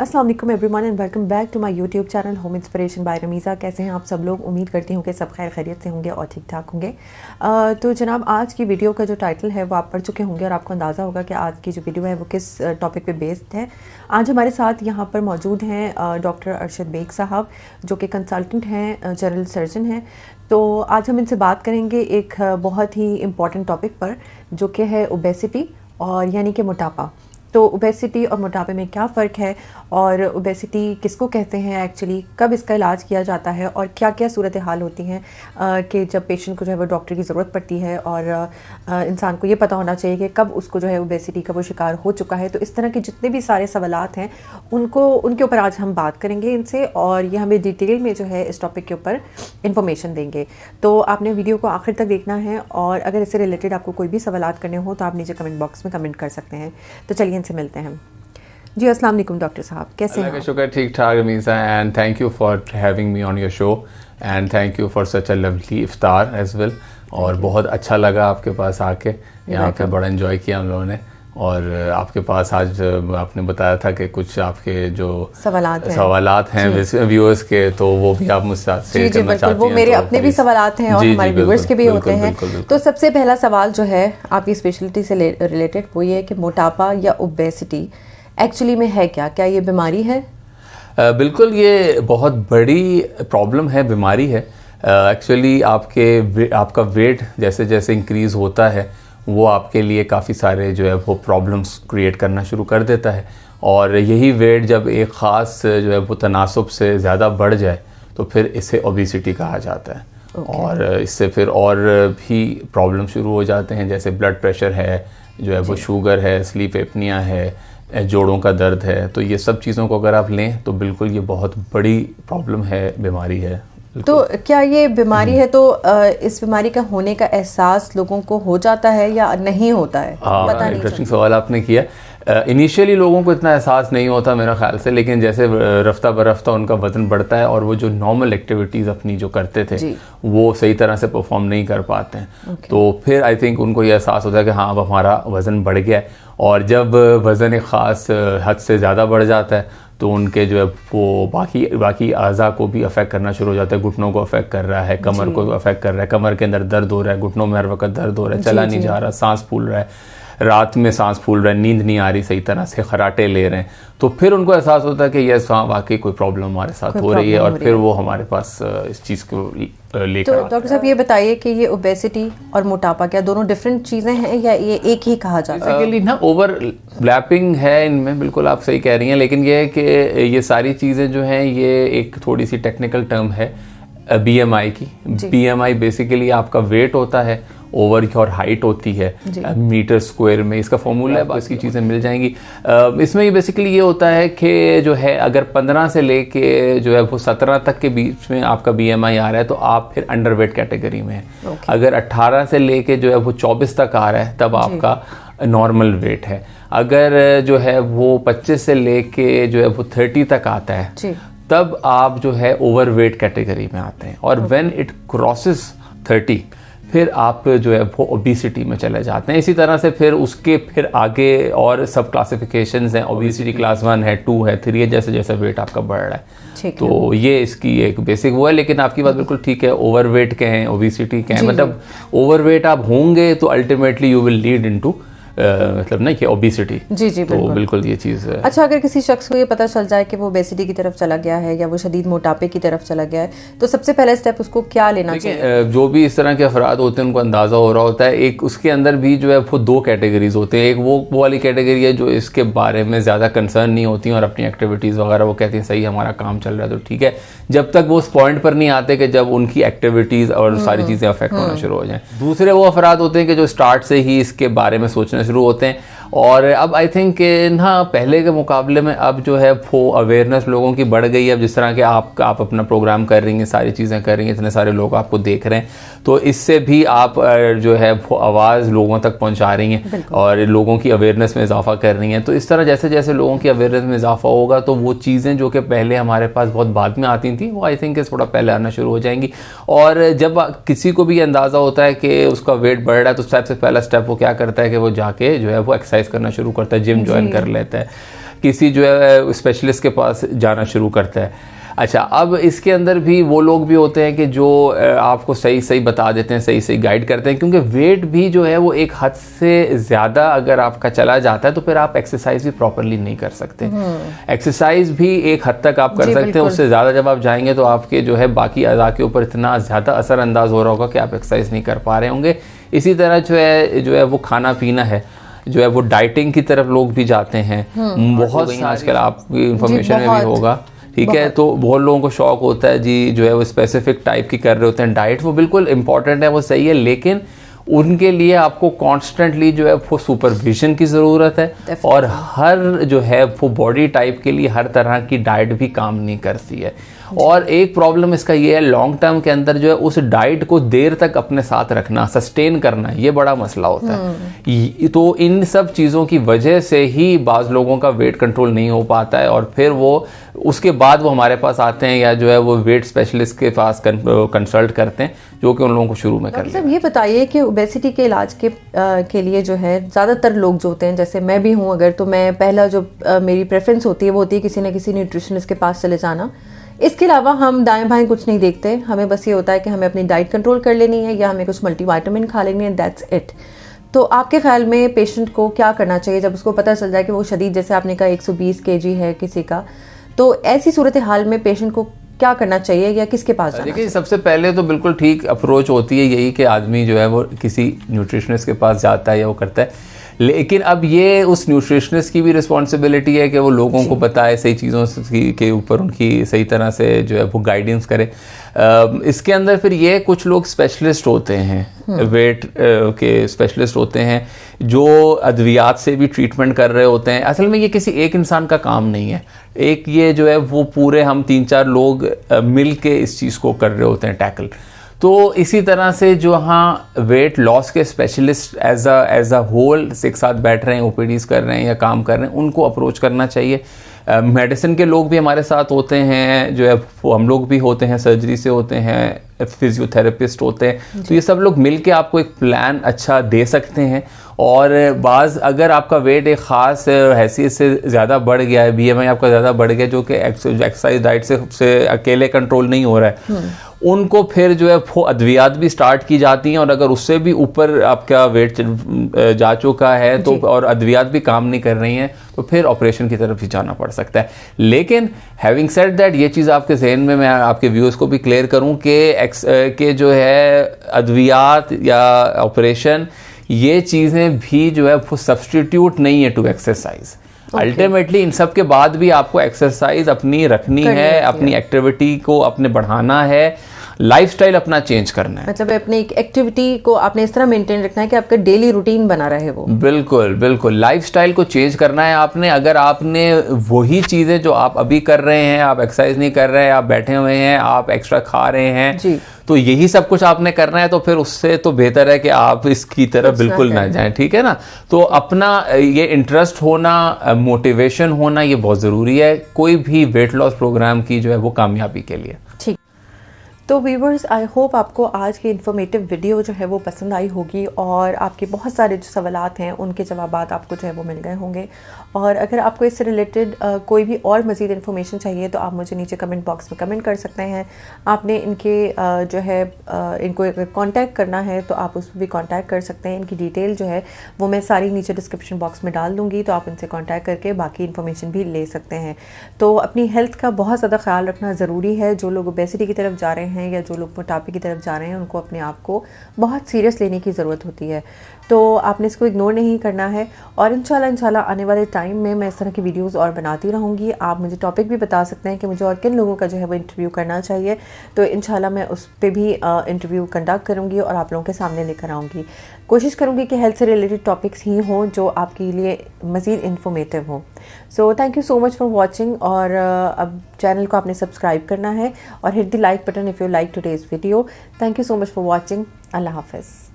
अस्सलाम वालेकुम everyone and welcome back to my YouTube channel home inspiration by Rameeza. कैसे हैं आप सब लोग? उम्मीद करती हूँ कि सब खैर खैरियत से होंगे और ठीक ठाक होंगे। तो जनाब, आज की वीडियो का जो टाइटल है वो आप पढ़ चुके होंगे और आपको अंदाज़ा होगा कि आज की जो वीडियो है वो किस टॉपिक पे बेस्ड है। आज हमारे साथ यहाँ पर मौजूद हैं डॉक्टर अरशद बेग साहब, जो कि कंसल्टेंट हैं, जनरल सर्जन हैं। तो आज हम इनसे बात करेंगे एक बहुत ही इम्पॉर्टेंट टॉपिक पर, जो कि है ओबेसिटी और यानी कि मोटापा। तो ओबेसिटी और मोटापे में क्या फ़र्क है और ओबेसिटी किसको कहते हैं एक्चुअली, कब इसका इलाज किया जाता है और क्या क्या सूरत हाल होती हैं कि जब पेशेंट को जो है वो डॉक्टर की ज़रूरत पड़ती है और इंसान को ये पता होना चाहिए कि कब उसको जो है ओबेसिटी का वो शिकार हो चुका है। तो इस तरह के जितने भी सारे सवालात हैं उनके ऊपर आज हम बात करेंगे इनसे, और ये हमें डिटेल में जो है इस टॉपिक के ऊपर इंफॉर्मेशन देंगे। तो आपने वीडियो को आखिर तक देखना है और अगर इससे रिलेटेड आपको कोई भी सवालात करने हो तो आप नीचे कमेंट बॉक्स में कमेंट कर सकते हैं। तो चलिए से मिलते हैं। जी अस्सलाम वालेकुम डॉक्टर साहब, कैसे हैं? शुक्र, ठीक ठाक Rameeza, and thank you for having me on your show and thank you for such a lovely iftar as well. और बहुत अच्छा लगा आपके पास आके, यहाँ पे बड़ा एंजॉय किया हम लोगों ने। और आपके पास आज आपने बताया था कि कुछ आपके जो सवालात हैं व्यूअर्स के, तो वो भी आप मुझसे शेयर करना चाहती हैं? वो मेरे अपने भी सवालात हैं और हमारे व्यूअर्स के भी होते हैं। तो सबसे पहला सवाल जो है आपकी स्पेशलिटी से रिलेटेड वो ये है कि मोटापा या ओबेसिटी एक्चुअली में है क्या ये बीमारी है? बिल्कुल, ये बहुत बड़ी प्रॉब्लम है, बीमारी है। एक्चुअली आपका वेट जैसे जैसे इंक्रीज़ होता है वो आपके लिए काफ़ी सारे जो है वो प्रॉब्लम्स क्रिएट करना शुरू कर देता है। और यही वेट जब एक ख़ास जो है वो तनासब से ज़्यादा बढ़ जाए तो फिर इसे ओबेसिटी कहा जाता है। और इससे फिर और भी प्रॉब्लम शुरू हो जाते हैं, जैसे ब्लड प्रेशर है, जो है वो शुगर है, स्लीप एपनिया है, जोड़ों का दर्द है। तो ये सब चीज़ों को अगर आप लें तो बिल्कुल ये बहुत बड़ी प्रॉब्लम है, बीमारी है। तो क्या ये बीमारी है तो इस बीमारी का होने का एहसास लोगों को हो जाता है या नहीं होता है? पता नहीं। इंटरेस्टिंग सवाल आपने किया। इनिशियली लोगों को इतना एहसास नहीं होता मेरा ख्याल से, लेकिन जैसे रफ्ता बरफ्ता उनका वज़न बढ़ता है और वो जो नॉर्मल एक्टिविटीज़ अपनी जो करते थे वो सही तरह से परफॉर्म नहीं कर पाते हैं। तो फिर आई थिंक उनको ये एहसास होता है कि हाँ अब हमारा वज़न बढ़ गया है। और जब वज़न एक ख़ास हद से ज़्यादा बढ़ जाता है तो उनके जो है वो बाकी अज़ा को भी अफेक्ट करना शुरू हो जाता है। घुटनों को अफेक्ट कर रहा है, कमर को अफेक्ट कर रहा है, कमर के अंदर दर्द हो रहा है, घुटनों में हर वक्त दर्द हो रहा है, चला नहीं जा रहा, सांस फूल रहा है, रात में सांस फूल रहा है, नींद नहीं आ रही सही तरह से, खराटे ले रहे हैं। तो फिर उनको एहसास होता है कि यस हाँ वाकई कोई प्रॉब्लम हमारे साथ हो रही है, और फिर वो हमारे पास इस चीज़ को लेकर। तो डॉक्टर साहब ये बताइए कि ये ओबेसिटी और मोटापा क्या दोनों डिफरेंट चीज़ें हैं या ये एक ही कहा जाता है? बेसिकली ना ओवरलैपिंग है इनमें, बिल्कुल आप सही कह रही हैं। लेकिन ये है कि ये सारी चीज़ें जो हैं ये एक थोड़ी सी टेक्निकल टर्म है BMI की। BMI बेसिकली आपका वेट होता है ओवर योर हाइट होती है मीटर स्क्वायर में, इसका फॉर्मूला है, बाकी चीज़ें मिल जाएंगी। इसमें ये बेसिकली ये होता है कि जो है अगर 15 से लेके जो है वो 17 तक के बीच में आपका BMI आ रहा है तो आप फिर अंडर वेट कैटेगरी में हैं। अगर 18 से लेके जो है वो 24 तक आ रहा है तब आपका नॉर्मल वेट है। अगर जो है वो 25 से लेके जो है वो 30 तक आता है तब आप जो है ओवर वेट कैटेगरी में आते हैं। और व्हेन इट क्रॉसेस 30 फिर आप जो है वो ओबेसिटी में चले जाते हैं। इसी तरह से फिर उसके फिर आगे और सब क्लासिफिकेशंस हैं, ओबेसिटी क्लास 1 है, 2 है, 3 है, जैसे जैसे वेट आपका बढ़ रहा है। तो ये इसकी एक बेसिक वो है। लेकिन आपकी बात बिल्कुल ठीक है, ओवर वेट के हैं, ओबेसिटी के हैं, मतलब ओवर वेट आप होंगे तो ultimately you will lead into मतलब ना कि ओबेसिटी। जी तो बिल्कुल ये चीज़ है। अच्छा, अगर किसी शख्स को ये पता चल जाए कि वो ओबेसिटी की तरफ चला गया है या वो शदीद मोटापे की तरफ चला गया है तो सबसे पहला स्टेप उसको क्या लेना चाहिए? जो भी इस तरह के अफराद होते हैं उनको अंदाज़ा हो रहा होता है। एक उसके अंदर भी जो है वो 2 कैटेगरीज होते हैं। एक वो वाली कैटेगरी है जो इसके बारे में ज़्यादा कंसर्न नहीं होती और अपनी एक्टिविटीज़ वगैरह वो कहती हैं सही हमारा काम चल रहा है तो ठीक है, जब तक वो उस पॉइंट पर नहीं आते कि जब उनकी एक्टिविटीज़ और सारी चीज़ें अफेक्ट होना शुरू हो जाएं। दूसरे वो अफराद होते हैं कि जो स्टार्ट से ही इसके बारे में सोचना शुरू होते हैं। और अब आई थिंक ना पहले के मुकाबले में अब जो है वो अवेयरनेस लोगों की बढ़ गई है। अब जिस तरह के आप अपना प्रोग्राम कर रही हैं, सारी चीज़ें कर रही हैं, इतने सारे लोग आपको देख रहे हैं, तो इससे भी आप जो है वो आवाज़ लोगों तक पहुंचा रही हैं और लोगों की अवेयरनेस में इजाफा कर रही हैं। तो इस तरह जैसे जैसे लोगों की अवेयरनेस में इजाफा होगा तो वो चीज़ें जो कि पहले हमारे पास बहुत बाद में आती थी वो आई थिंक थोड़ा पहले आना शुरू हो जाएंगी। और जब किसी को भी अंदाज़ा होता है कि उसका वेट बढ़ रहा है तो सबसे पहला स्टेप वो क्या करता है कि वो जाके जो है वो एक्सरसाइज करना शुरू करता है, जिम ज्वाइन कर लेता है। किसी जो है स्पेशलिस्ट के पास जाना शुरू करता है। अच्छा, अब इसके अंदर भी वो लोग भी होते हैं कि जो आपको सही सही बता देते हैं, सही सही गाइड करते हैं, क्योंकि वेट भी जो है वो एक हद से ज़्यादा अगर आपका चला जाता है तो फिर आप एक्सरसाइज भी प्रॉपरली नहीं कर सकते। एक्सरसाइज भी एक हद तक आप कर सकते हैं, उससे ज़्यादा जब आप जाएंगे तो आपके जो है बाकी अज़ा के ऊपर इतना ज़्यादा असरअंदाज हो रहा होगा कि आप एक्सरसाइज नहीं कर पा रहे होंगे। इसी तरह जो है वो खाना पीना है, जो है वो डाइटिंग की तरफ लोग भी जाते हैं। बहुत आजकल आपकी इंफॉर्मेशन में भी होगा, ठीक है। तो बहुत लोगों को शौक होता है जी, जो है वो स्पेसिफिक टाइप की कर रहे होते हैं डाइट, वो बिल्कुल इंपॉर्टेंट है, वो सही है, लेकिन उनके लिए आपको कॉन्स्टेंटली जो है वो सुपरविजन की ज़रूरत है। और हर जो है वो बॉडी टाइप के लिए हर तरह की डाइट भी काम नहीं करती है। और एक प्रॉब्लम इसका ये है, लॉन्ग टर्म के अंदर जो है उस डाइट को देर तक अपने साथ रखना, सस्टेन करना, ये बड़ा मसला होता है। तो इन सब चीज़ों की वजह से ही बाज़ लोगों का वेट कंट्रोल नहीं हो पाता है, और फिर वो उसके बाद वो हमारे पास आते हैं या जो है वो वेट स्पेशलिस्ट के पास कंसल्ट करते हैं, जो कि उन लोगों को शुरू में कर लें। ये बताइए कि ओबेसिटी के इलाज के लिए जो है ज़्यादातर लोग जो होते हैं, जैसे मैं भी हूँ अगर, तो मैं पहला जो मेरी प्रेफरेंस होती है वो होती है किसी न किसी न्यूट्रिशनिस्ट के पास चले जाना। इसके अलावा हम दाएं बाएं कुछ नहीं देखते, हमें बस ये होता है कि हमें अपनी डाइट कंट्रोल कर लेनी है या हमें कुछ मल्टीविटामिन खा लेनी है, दैट्स इट। तो आपके ख्याल में पेशेंट को क्या करना चाहिए जब उसको पता चल जाए कि वो शदीद, जैसे आपने कहा 120 केजी है किसी का, तो ऐसी सूरत हाल में पेशेंट को क्या करना चाहिए या किसके पास जाना? देखिए, सबसे पहले तो बिल्कुल ठीक अप्रोच होती है यही कि आदमी जो है वो किसी न्यूट्रिशनिस्ट के पास जाता है या वो करता है। लेकिन अब ये उस न्यूट्रिशनिस्ट की भी रिस्पॉन्सिबिलिटी है कि वो लोगों को बताए, सही चीज़ों के ऊपर उनकी सही तरह से जो है वो गाइडेंस करे। इसके अंदर फिर ये कुछ लोग स्पेशलिस्ट होते हैं, वेट के स्पेशलिस्ट होते हैं, जो अद्वियात से भी ट्रीटमेंट कर रहे होते हैं। असल में ये किसी एक इंसान का काम नहीं है, एक ये जो है वो पूरे हम 3-4 लोग मिल के इस चीज़ को कर रहे होते हैं टैकल। तो इसी तरह से जो हाँ वेट लॉस के स्पेशलिस्ट एज अ होल एक साथ बैठ रहे हैं, ओपीडीज कर रहे हैं या काम कर रहे हैं, उनको अप्रोच करना चाहिए। मेडिसिन के लोग भी हमारे साथ होते हैं, जो है वो हम लोग भी होते हैं, सर्जरी से होते हैं, फिजियोथेरेपिस्ट होते हैं। तो ये सब लोग मिल के आपको एक प्लान अच्छा दे सकते हैं। और बाज़ अगर आपका वेट एक ख़ास हैसियत से ज़्यादा बढ़ गया है, BMI आपका ज़्यादा बढ़ गया, जो कि एक्सरसाइज डाइट से अकेले कंट्रोल नहीं हो रहा है, उनको फिर जो है वो अद्वियात भी स्टार्ट की जाती हैं। और अगर उससे भी ऊपर आपका वेट जा चुका है तो और अद्वियात भी काम नहीं कर रही हैं, तो फिर ऑपरेशन की तरफ ही जाना पड़ सकता है। लेकिन हैविंग सेड दैट, ये चीज़ आपके जहन में मैं आपके व्यूअर्स को भी क्लियर करूं कि जो है अद्वियात या ऑपरेशन, ये चीज़ें भी जो है वो सब्सटीट्यूट नहीं है टू एक्सरसाइज। अल्टीमेटली इन सब के बाद भी आपको एक्सरसाइज अपनी रखनी है, अपनी एक्टिविटी को अपने बढ़ाना है, लाइफस्टाइल अपना चेंज करना है। मतलब अपनी एक्टिविटी को आपने इस तरह मेंटेन रखना है कि आपका डेली रूटीन बना रहे वो। बिल्कुल बिल्कुल, लाइफस्टाइल को चेंज करना है आपने। अगर आपने वही चीज़ें जो आप अभी कर रहे हैं, आप एक्सरसाइज नहीं कर रहे हैं, आप बैठे हुए हैं, आप एक्स्ट्रा खा रहे हैं जी, तो यही सब कुछ आपने करना है, तो फिर उससे तो बेहतर है कि आप इसकी तरफ बिल्कुल ना जाएं, ठीक है ना। तो अपना ये इंटरेस्ट होना, मोटिवेशन होना, ये बहुत ज़रूरी है कोई भी वेट लॉस प्रोग्राम की जो है वो कामयाबी के लिए। ठीक, तो व्यूवर्स, आई होप आपको आज की इन्फॉर्मेटिव वीडियो जो है वो पसंद आई होगी और आपके बहुत सारे जो सवालात हैं उनके जवाबात आपको जो है वो मिल गए होंगे। और अगर आपको इससे रिलेटेड कोई भी और मज़ीद इन्फॉर्मेशन चाहिए तो आप मुझे नीचे कमेंट बॉक्स में कमेंट कर सकते हैं। आपने इनके जो है इनको अगर कॉन्टैक्ट करना है तो आप उस पर भी कॉन्टैक्ट कर सकते हैं। इनकी डिटेल जो है वो मैं सारी नीचे डिस्क्रिप्शन बॉक्स में डाल दूँगी, तो आप इनसे कॉन्टैक्ट करके बाकी इन्फॉर्मेशन भी ले सकते हैं। तो अपनी हेल्थ का बहुत ज़्यादा ख्याल रखना ज़रूरी है। जो लोग ओबेसिटी की तरफ जा रहे हैं या जो लोग मोटापे की तरफ जा रहे हैं, उनको अपने आप को बहुत सीरियस लेने की ज़रूरत होती है। तो आपने इसको इग्नोर नहीं करना है। और इंशाल्लाह आने वाले टाइम में मैं इस तरह की वीडियोस और बनाती रहूँगी। आप मुझे टॉपिक भी बता सकते हैं कि मुझे और किन लोगों का जो है वो इंटरव्यू करना चाहिए, तो इंशाल्लाह मैं उस पर भी इंटरव्यू कंडक्ट करूँगी और आप लोगों के सामने लेकर आऊँगी। कोशिश करूँगी कि हेल्थ से रिलेटेड टॉपिक्स ही हों जो आपके लिए मज़ीद इन्फॉर्मेटिव हों। So thank you so much for watching. और अब चैनल को आपने सब्सक्राइब करना है और hit the like button if you like today's video. Thank you so much for watching. अल्लाह हाफ़िज़।